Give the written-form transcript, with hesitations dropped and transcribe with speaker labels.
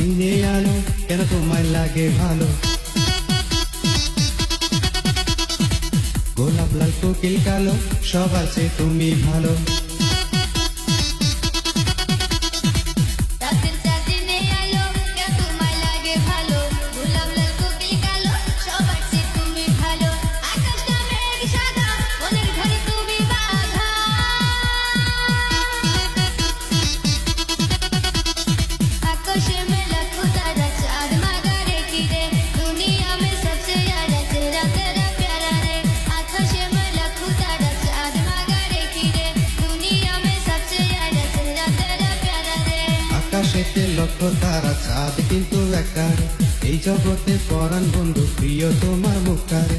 Speaker 1: দিনে আলো কেন তোমায় লাগে ভালো। গোলাপ লাল কোকিল কালো সবার চেয়ে তুমি ভালো। আকাশেতে লক্ষ তারা চাঁদ কিন্তু একার, এই জগতে পরাণ বন্ধু প্রিয় তোমার মুখটারে।